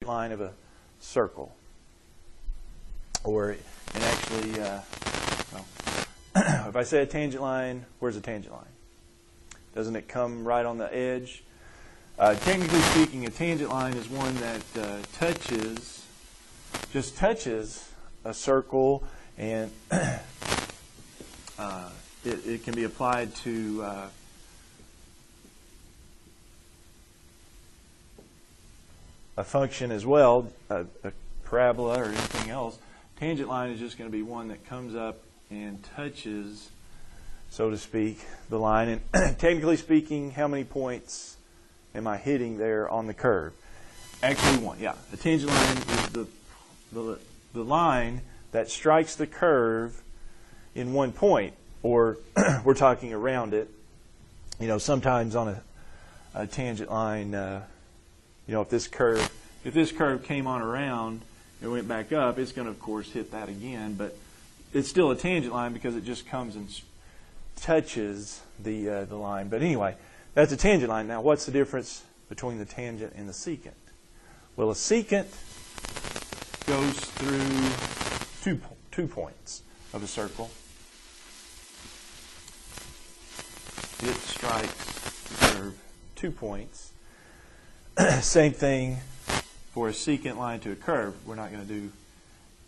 line of a circle. Or, and actually, well, if I say a tangent line, where's a tangent line? Doesn't it come right on the edge? Technically speaking, a tangent line is one that just touches a circle, and it can be applied to a function as well, a parabola or anything else. Tangent line is just going to be one that comes up and touches, so to speak, the line. And technically speaking, how many points am I hitting there on the curve? Actually one, yeah. A tangent line is the line that strikes the curve in one point, or we're talking around it. You know, sometimes on a tangent line, you know, if this curve came on around and went back up, it's going to, of course, hit that again. But it's still a tangent line because it just comes and touches the line. But anyway, that's a tangent line. Now, what's the difference between the tangent and the secant? Well, a secant goes through two points of a circle. It strikes the curve 2 points. Same thing for a secant line to a curve. We're not going to do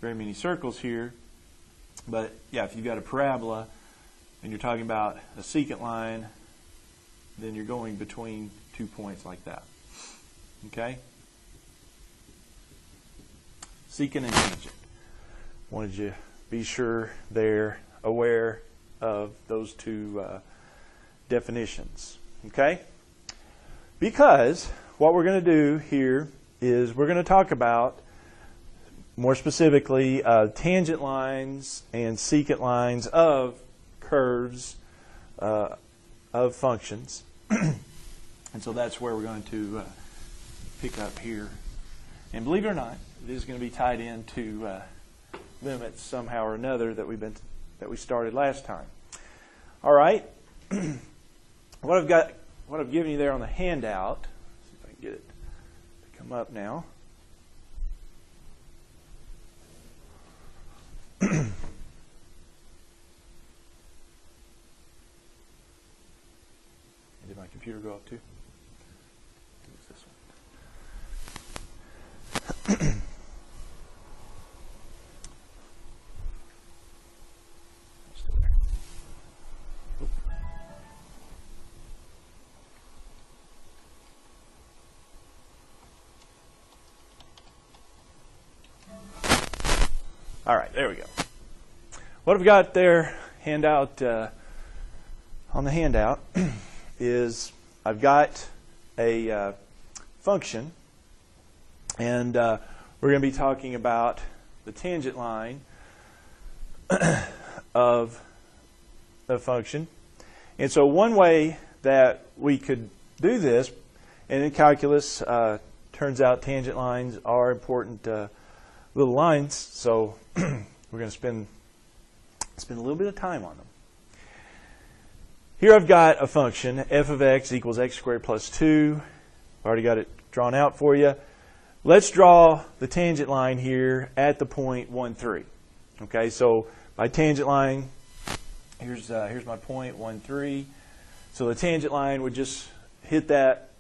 very many circles here, but yeah, if you've got a parabola and you're talking about a secant line, then you're going between 2 points like that. Okay? Secant and tangent. Wanted you to be sure they're aware of those two definitions. Okay? Because what we're going to do here is we're going to talk about, more specifically, tangent lines and secant lines of curves of functions. And so that's where we're going to pick up here. And believe it or not, it is going to be tied into limits somehow or another that we started last time. All right. What I've given you there on the handout. See if I can get it to come up now. Did my computer go up too? What's this one? Still there. Oop. All right, there we go. What I've got there handout on the handout is I've got a function, and we're going to be talking about the tangent line of the function. And so one way that we could do this, and in calculus, turns out tangent lines are important little lines, so we're going to spend a little bit of time on them. Here I've got a function, f of x equals x squared plus 2. I've already got it drawn out for you. Let's draw the tangent line here at the point 1, 3. Okay, so my tangent line, here's my point 1, 3. So the tangent line would just hit that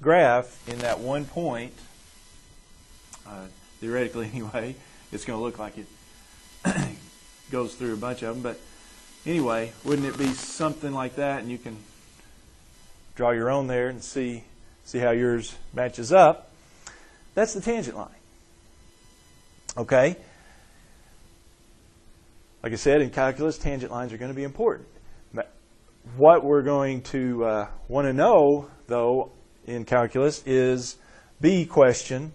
graph in that 1 point. Theoretically, anyway, it's going to look like it goes through a bunch of them, but anyway, wouldn't it be something like that? And you can draw your own there and see how yours matches up. That's the tangent line. Okay? Like I said, in calculus, tangent lines are going to be important. What we're going to want to know, though, in calculus is B question.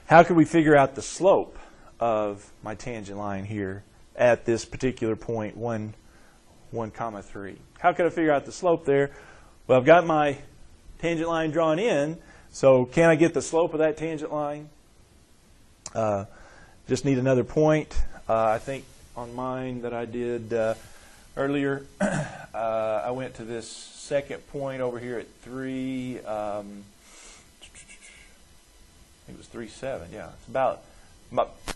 How can we figure out the slope of my tangent line here at this particular point, 1, 3? How can I figure out the slope there? Well, I've got my tangent line drawn in, so can I get the slope of that tangent line? Just need another point. I think on mine that I did earlier, I went to this second point over here at 3. was 3.7. Yeah, it's about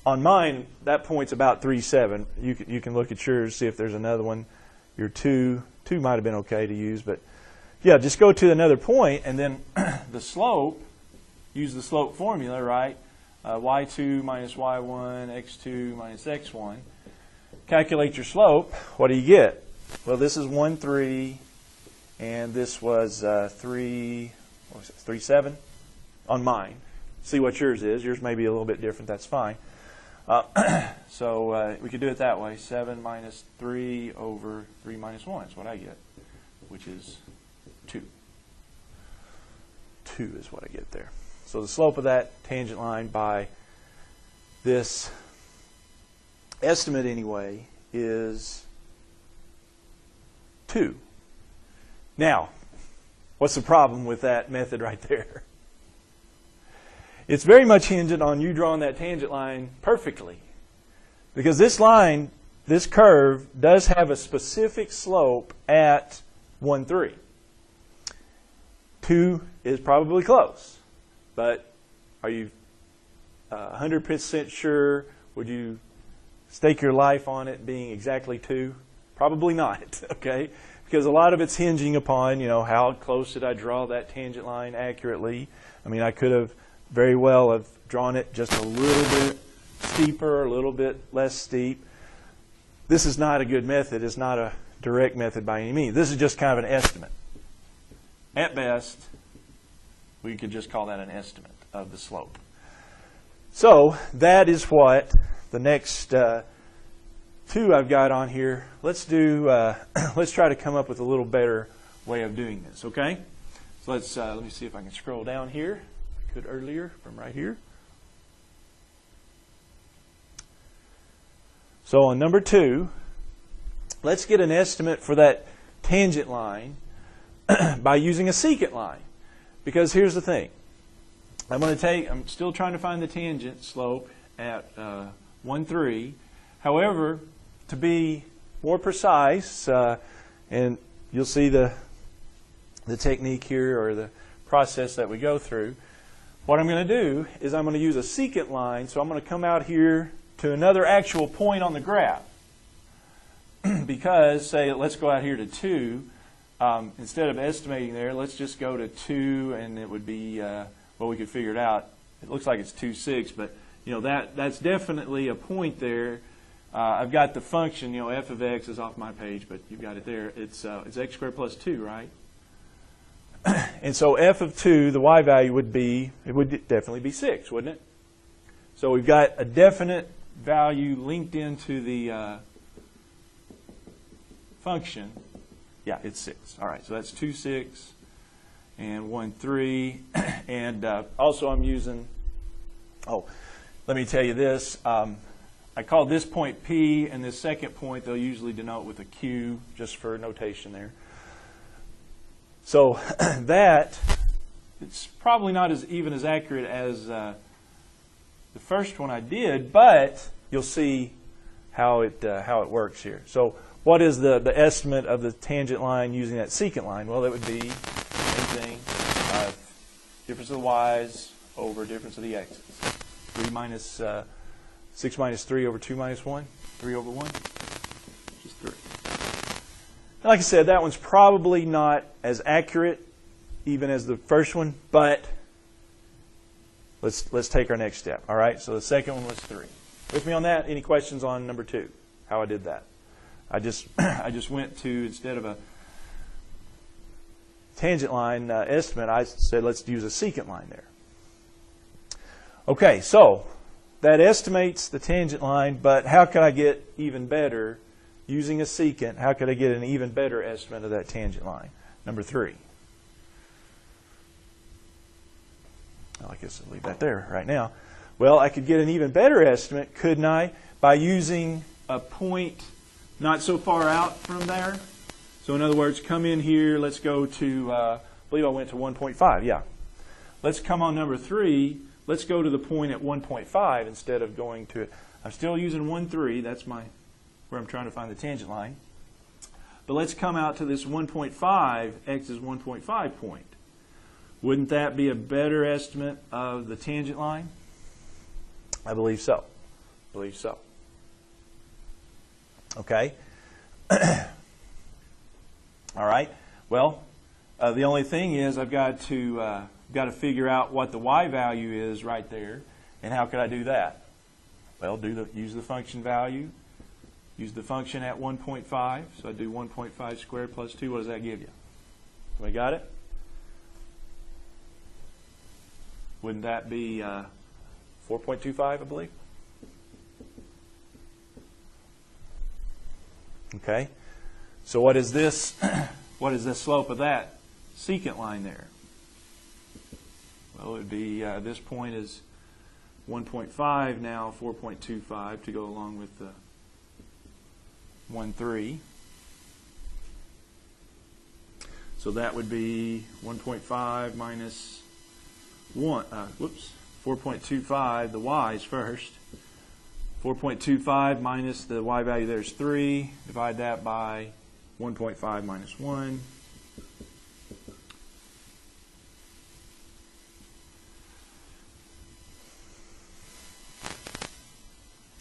on mine. That point's about 3.7. You can look at yours, see if there's another one. Your 2 might have been okay to use, but yeah, just go to another point, and then the slope. Use the slope formula, right? Y2 minus Y1, X2 minus X1. Calculate your slope. What do you get? Well, this is 1.3, and this was 3.7 on mine. See what yours is. Yours may be a little bit different. That's fine. So we could do it that way. 7 minus 3 over 3 minus 1 is what I get, which is 2. 2 is what I get there. So the slope of that tangent line by this estimate anyway is 2. Now, what's the problem with that method right there? It's very much hinged on you drawing that tangent line perfectly. Because this line, this curve, does have a specific slope at 1.3. 2 is probably close. But are you 100% sure? Would you stake your life on it being exactly 2? Probably not, okay? Because a lot of it's hinging upon, how close did I draw that tangent line accurately? I mean, I could have very well have drawn it just a little bit steeper, a little bit less steep. This is not a good method. It's not a direct method by any means. This is just kind of an estimate. At best, we could just call that an estimate of the slope. So that is what the next 2 I've got on here. Let's do. Let's try to come up with a little better way of doing this. Okay. So let me see if I can scroll down here. I could earlier from right here. So on number 2, let's get an estimate for that tangent line by using a secant line. Because here's the thing. I'm still trying to find the tangent slope at 1.3. However, to be more precise, and you'll see the technique here or the process that we go through, what I'm going to do is I'm going to use a secant line. So I'm going to come out here to another actual point on the graph. Because, say, let's go out here to 2. Instead of estimating there, let's just go to 2, and it would be, well, we could figure it out. It looks like it's 2.6, but that's definitely a point there. I've got the function, f of x is off my page, but you've got it there. It's x squared plus 2, right? And so f of 2, the y value would definitely be 6, wouldn't it? So we've got a definite value linked into the function. Yeah, it's 6. All right, so that's 2.6 and 1.3. And also I'm using, let me tell you this. I call this point P, and this second point they'll usually denote with a Q, just for notation there. So it's probably not even as accurate as the first one I did, but you'll see how it works here. So what is the estimate of the tangent line using that secant line? Well, it would be same thing, difference of the y's over difference of the x's. 6 minus 3 over 2 minus 1, 3 over 1, just 3. And like I said, that one's probably not as accurate even as the first one, but let's take our next step. All right, so the second one was 3. With me on that? Any questions on number 2? How I did that? I just went to, instead of a tangent line estimate, I said let's use a secant line there. Okay, so that estimates the tangent line, but how could I get even better using a secant? How could I get an even better estimate of that tangent line? Number 3. Well, I guess I'll leave that there right now. Well, I could get an even better estimate, couldn't I, by using a point not so far out from there? So in other words, come in here, let's go to, I believe I went to 1.5, yeah. Let's come on number 3. Let's go to the point at 1.5 instead of going to it. I'm still using 1.3. That's where I'm trying to find the tangent line. But let's come out to this 1.5, x is 1.5 point. Wouldn't that be a better estimate of the tangent line? I believe so. Believe so. Okay. All right. Well, the only thing is I've got to figure out what the y value is right there, and how could I do that? Well, use the function value. Use the function at 1.5. So I do 1.5 squared plus 2. What does that give you? We got it? Wouldn't that be 4.25, I believe? Okay. So what is this? What is the slope of that secant line there? Well, it would be this point is 1.5 now, 4.25 to go along with the 1.3. So that would be 1.5 minus 4.25, the y's first. 4.25 minus the y value there is 3. Divide that by 1.5 minus 1.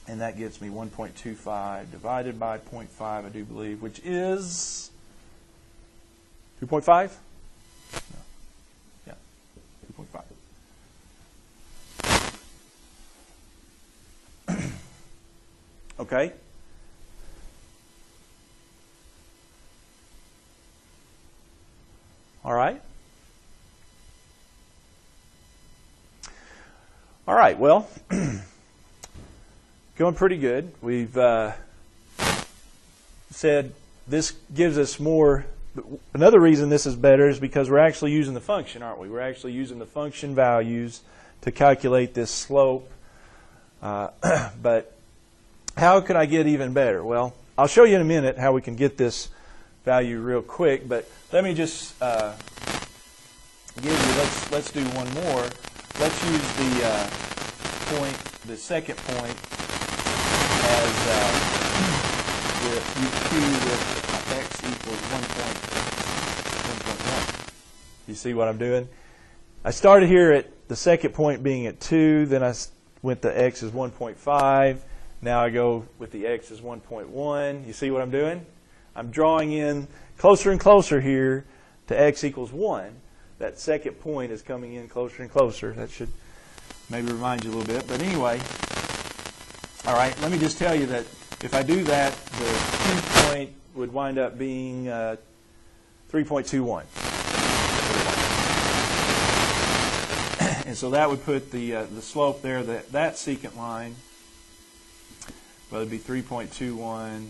And that gets me 1.25 divided by 0.5, I do believe, which is 2.5? No. Yeah, 2.5. Okay. All right. All right, well, going pretty good. We've said this gives us more. Another reason this is better is because we're actually using the function, aren't we? We're actually using the function values to calculate this slope. But how could I get even better? Well, I'll show you in a minute how we can get this value real quick, but let me just give you, let's do one more. Let's use the second point as with UQ with x equals 1.1. You see what I'm doing? I started here at the second point being at 2, then I went to x is 1.5. Now I go with the x is 1.1. You see what I'm doing? I'm drawing in closer and closer here to x equals 1. That second point is coming in closer and closer. That should maybe remind you a little bit. But anyway, all right, let me just tell you that if I do that, the Q point would wind up being 3.21. And so that would put the slope there, that secant line, well, it'd be 3.21,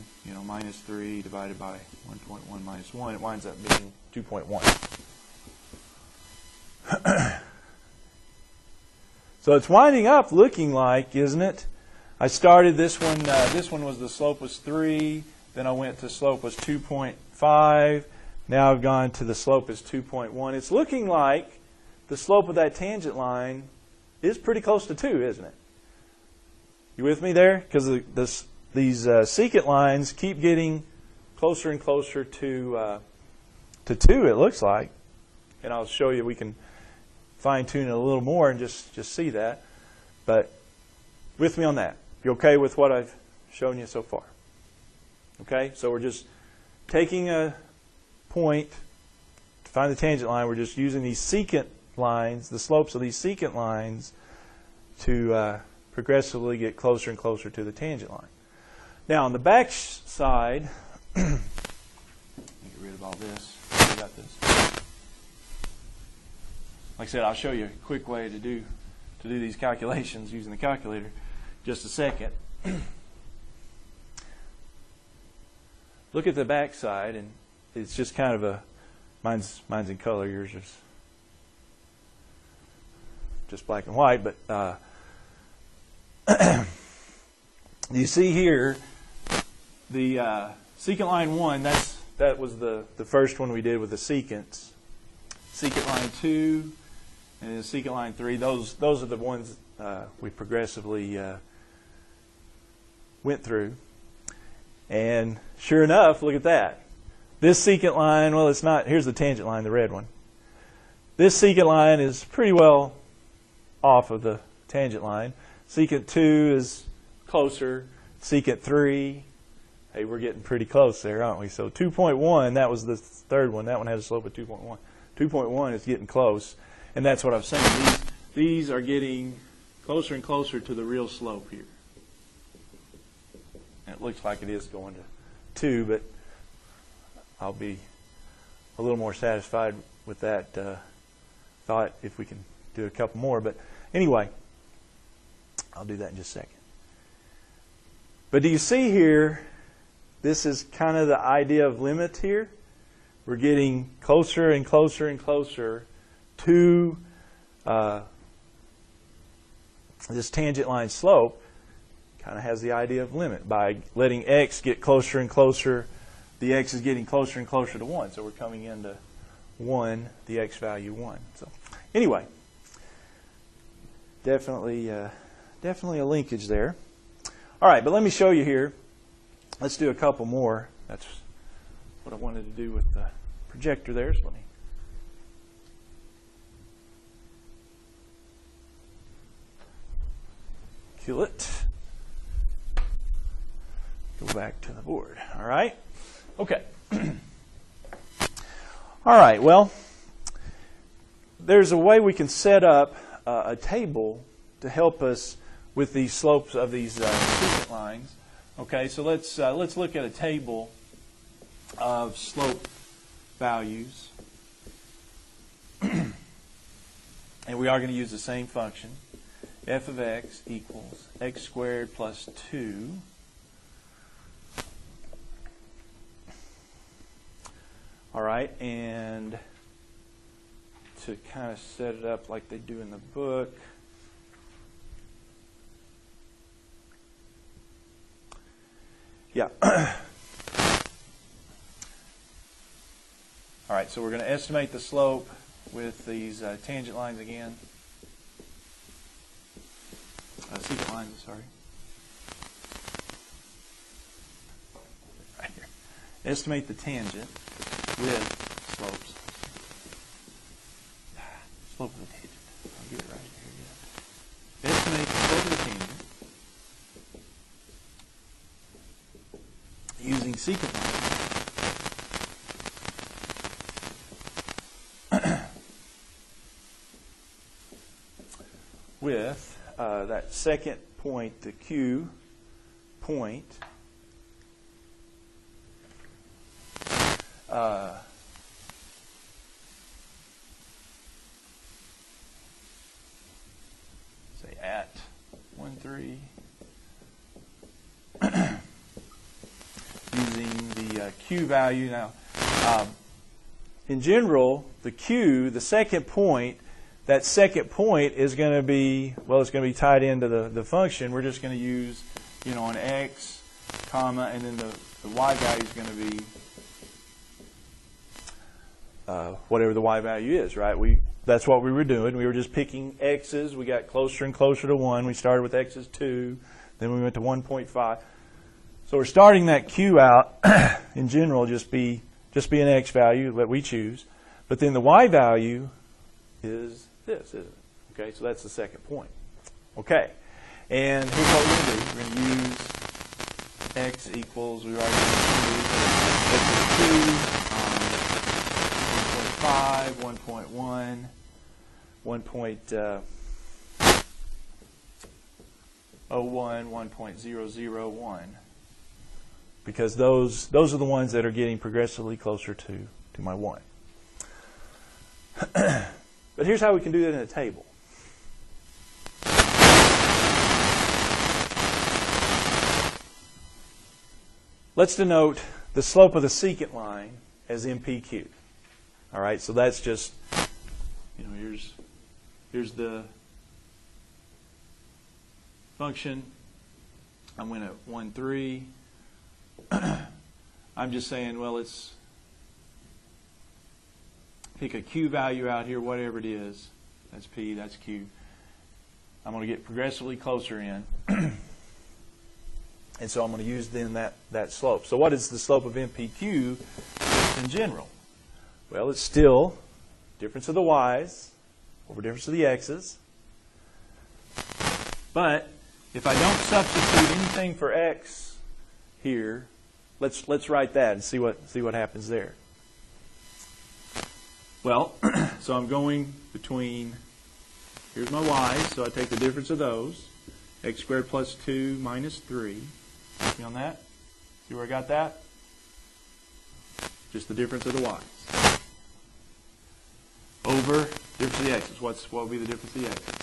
minus 3 divided by 1.1 minus 1. It winds up being 2.1. So it's winding up looking like, isn't it? I started this one. This one was the slope was 3. Then I went to slope was 2.5. Now I've gone to the slope is 2.1. It's looking like the slope of that tangent line is pretty close to 2, isn't it? You with me there? Because these secant lines keep getting closer and closer to 2, it looks like. And I'll show you, we can fine-tune it a little more and just see that. But with me on that. You okay with what I've shown you so far? Okay? So we're just taking a point to find the tangent line. We're just using these secant lines, the slopes of these secant lines, to progressively get closer and closer to the tangent line. Now on the back side, let me get rid of all this. I got this. Like I said, I'll show you a quick way to do these calculations using the calculator. Just a second. Look at the back side, and it's just kind of a mine's in color. Yours is just black and white, but you see here the secant line 1. That was the first one we did with the secants. Secant line 2 and the secant line 3. Those are the ones we progressively went through. And sure enough, look at that. This secant line, well, it's not. Here's the tangent line, the red one. This secant line is pretty well off of the tangent line. Secant 2 is closer. Secant 3, hey, we're getting pretty close there, aren't we? So 2.1, that was the third one. That one had a slope of 2.1. 2.1 is getting close, and that's what I'm saying. These are getting closer and closer to the real slope here. And it looks like it is going to 2, but I'll be a little more satisfied with that thought if we can do a couple more. But anyway, I'll do that in just a second. But do you see here, this is kind of the idea of limit here. We're getting closer and closer and closer to this tangent line slope. Kind of has the idea of limit. By letting x get closer and closer, the x is getting closer and closer to 1. So we're coming into 1, the x value 1. So anyway, definitely a linkage there. All right, but let me show you here. Let's do a couple more. That's what I wanted to do with the projector there. So let me kill it. Go back to the board. All right. Okay. All right. Well, there's a way we can set up a table to help us with these slopes of these secant lines. Okay, so let's look at a table of slope values, and we are going to use the same function. F of x equals x squared plus 2 all right, and to kind of set it up like they do in the book, yeah. All right, so we're going to estimate the slope with these tangent lines again. Secant lines, sorry. Right here. Estimate the tangent with slopes. Slope of the tangent. I'll get it right here. Estimate the slope of the tangent using secant lines with that second point, the Q point, say at 1, 3, using the Q value. Now, in general, the Q, the second point, that second point is going to be, well, it's going to be tied into the function. We're just going to use, an x, comma, and then the y value is going to be whatever the y value is, right? That's what we were doing. We were just picking x's. We got closer and closer to 1. We started with x is 2. Then we went to 1.5. So we're starting that Q out, in general, just be an x value that we choose. But then the y value is this, isn't it? Okay, so that's the second point. Okay, and here's what we're going to do. We're going to use x equals, we already used x is 2, 1.5, 1.1, 1.01, 1.001, because those are the ones that are getting progressively closer to my 1. But here's how we can do that in a table. Let's denote the slope of the secant line as MPQ. All right, so that's just, here's the function. I went at 1, 3. I'm just saying, well, let's pick a Q value out here, whatever it is. That's P, that's Q. I'm going to get progressively closer in. And so I'm going to use then that slope. So what is the slope of MPQ in general? Well, it's still difference of the y's over difference of the x's. But if I don't substitute anything for x here, let's write that and see what happens there. Well, so I'm going between, here's my y's, so I take the difference of those. X squared plus 2 minus 3. See on that? See where I got that? Just the difference of the y's. Over difference of the x's. What will be the difference of the x's?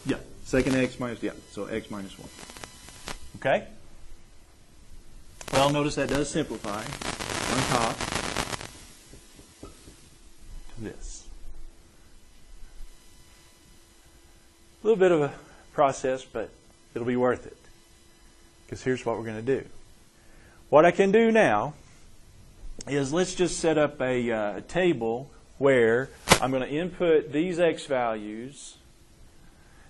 Yeah, second x minus, yeah, so x minus 1. Okay? Well, notice that does simplify on top to this. A little bit of a process, but it'll be worth it. Because here's what we're going to do. What I can do now is let's just set up a table where I'm going to input these x values,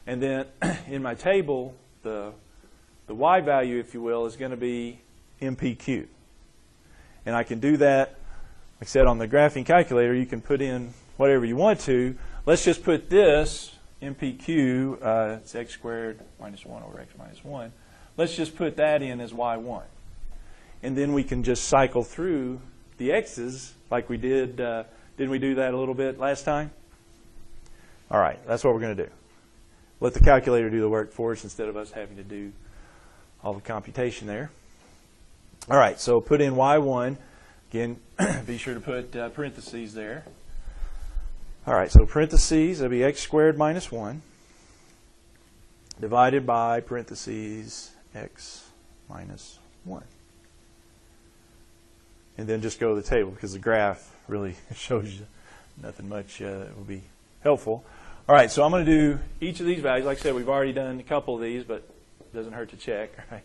and then in my table, the y value, if you will, is going to be MPQ. And I can do that, like I said, on the graphing calculator. You can put in whatever you want to. Let's just put this, MPQ, it's x squared minus 1 over x minus 1. Let's just put that in as y1. And then we can just cycle through the x's like we did. Didn't we do that a little bit last time? All right, that's what we're going to do. Let the calculator do the work for us instead of us having to do all the computation there. All right, so put in y1. Again, be sure to put parentheses there. All right, so parentheses, that'll be x squared minus 1 divided by parentheses x minus 1. And then just go to the table because the graph really shows you nothing much that will be helpful. All right, so I'm going to do each of these values. Like I said, we've already done a couple of these, but it doesn't hurt to check. All right,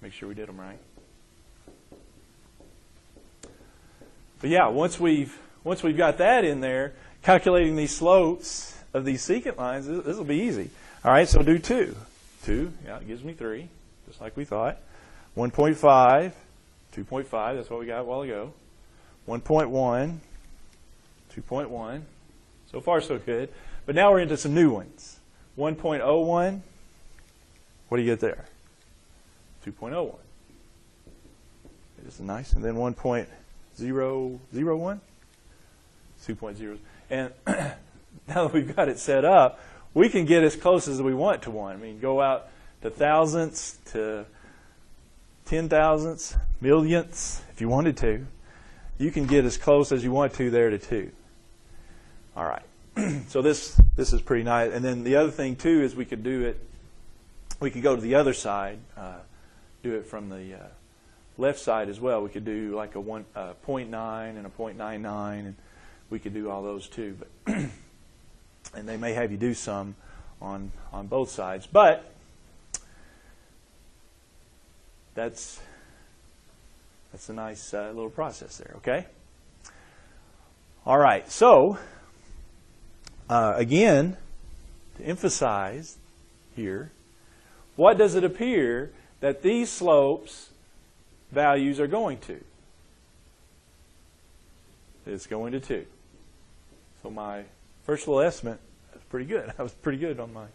make sure we did them right. But yeah, once we've got that in there, calculating these slopes of these secant lines, this will be easy. All right, so do 2. 2, yeah, it gives me 3, just like we thought. 1.5, 2.5, that's what we got a while ago. 1.1, 2.1. So far, so good. But now we're into some new ones. 1.01, what do you get there? 2.01. This is nice. And then 1.001, 2.0. And now that we've got it set up, we can get as close as we want to 1. I mean, go out to thousandths, to 10,000ths, millionths, if you wanted to. You can get as close as you want to there to 2. All right. So this is pretty nice. And then the other thing, too, is we could do it, we could go to the other side, do it from the left side as well. We could do like a 0.9 and a 0.99, and we could do all those too. But and they may have you do some on both sides. But that's a nice little process there, okay? All right, so again, to emphasize here, what does it appear that these slopes values are going to? It's going to 2. So my first little estimate was pretty good. I was pretty good on my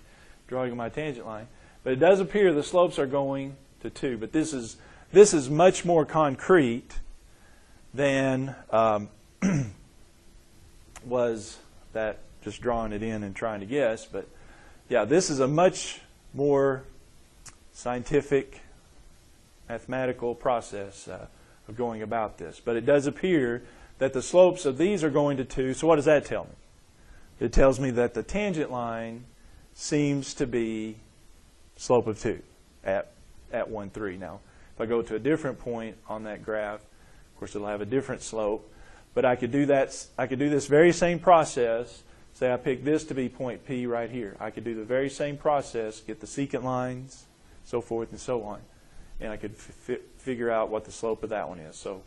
drawing of my tangent line. But it does appear the slopes are going to 2. But this is much more concrete than was that just drawing it in and trying to guess. But yeah, this is a much more scientific, mathematical process of going about this. But it does appear that the slopes of these are going to 2. So what does that tell me? It tells me that the tangent line seems to be slope of 2 at 1, 3. Now, if I go to a different point on that graph, of course, it'll have a different slope. But I could do that. I could do this very same process. Say I pick this to be point P right here. I could do the very same process, get the secant lines, so forth and so on, and I could figure out what the slope of that one is. So